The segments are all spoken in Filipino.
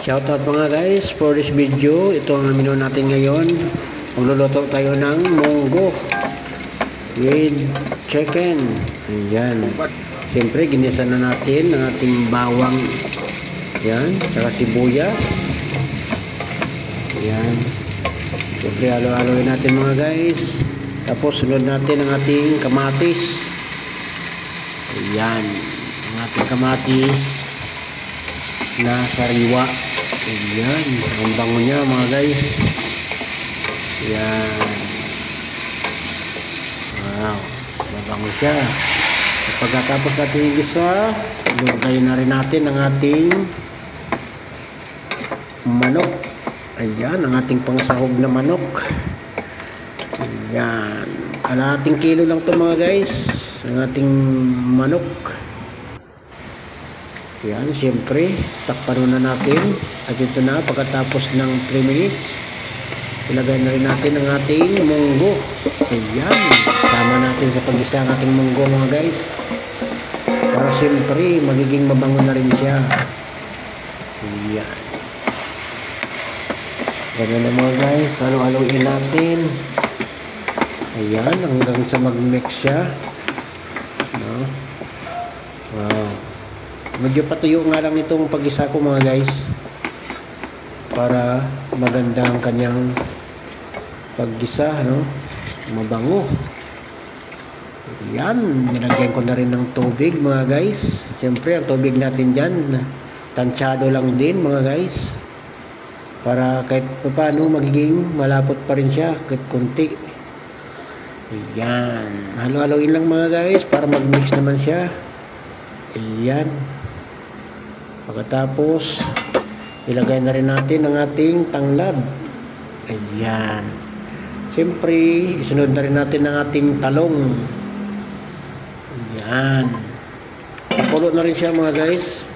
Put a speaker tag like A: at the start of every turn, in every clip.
A: Shoutout mga guys for this video. Ito ang menu natin ngayon. Magluluto tayo ng munggo with chicken. Ayan. Siyempre ginisa na natin ang ating bawang. Ayan. Saka sibuyas. Ayan. Siyempre halo-haloin natin mga guys. Tapos sunod natin ang ating kamatis. Ayan. Ang ating kamatis na sariwa. Ayan, ang bango niya mga guys. Ayan. Wow, mabango siya. Pagkatapos natin igisa, lugay na rin natin ang ating manok. Ayan, ang ating pangsahog na manok. Ayan, kalahating kilo lang to mga guys, ang ating manok. Yan, siyempre, takpan na natin. At ito na, pagkatapos ng 3 minutes, ilagay na rin natin ang ating munggo. Ayan, sama natin sa pag-isa ang ating munggo mga guys. Para siyempre, magiging mabango na rin siya. Ayan. Ganyan na mga guys, halo-haloin natin. Ayan, hanggang sa mag-mix siya. No? Wow. Medyo patuyo nga lang itong pag-isa ko mga guys para maganda ang kanyang pag-isa, no? Mabango. Yan, nilagyan ko na rin ng tubig mga guys. Siyempre ang tubig natin dyan tansyado lang din mga guys, para kahit paano magiging malapot pa rin siya kahit kunti. Ayan, halo-haloin lang mga guys para mag-mix naman siya. Ayan. Pagkatapos, ilagay na rin natin ang ating tanglad. Ayan. Siyempre, isunod na rin natin ang ating talong. Ayan. Pakulo na rin siya mga guys.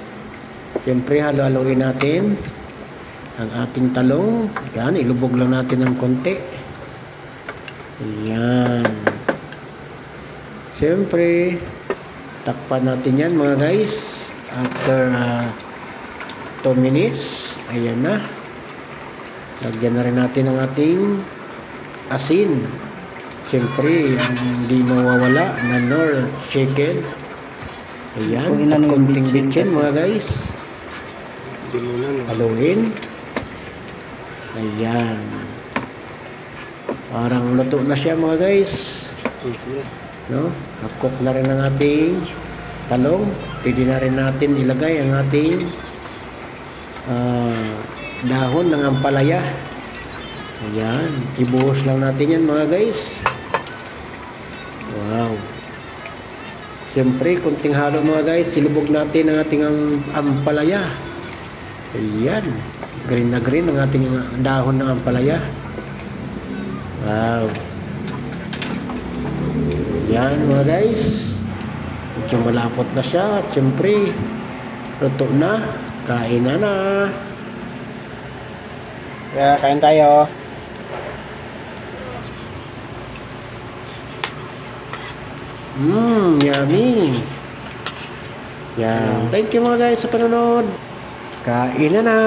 A: Siyempre, halo-haloin natin ang ating talong. Ayan, ilubog lang natin ng konti. Ayan. Siyempre, takpan natin yan mga guys. After 2 minutes, ayan na. Lagyan na rin natin ang ating asin. Siyempre, hindi mawawala na nor chicken. Ayan, at konting bitchin mga guys. Haluin. Ayan. Parang luto na siya mga guys. No? Nakok na rin ang ating talong. Pwede na rin natin ilagay ang ating dahon ng ampalaya. Ayan, ibuhos lang natin yan mga guys. Wow. Siyempre, kunting halo mga guys, silubog natin ang ating ampalaya. Ayan, green na green ang ating dahon ng ampalaya. Wow. Ayan mga guys, medyo malapot na siya. At siyempre, luto na. Kain na na.
B: Kaya kain tayo.
A: Yummy. Yan. Thank you mga guys sa panonood. Kain na na.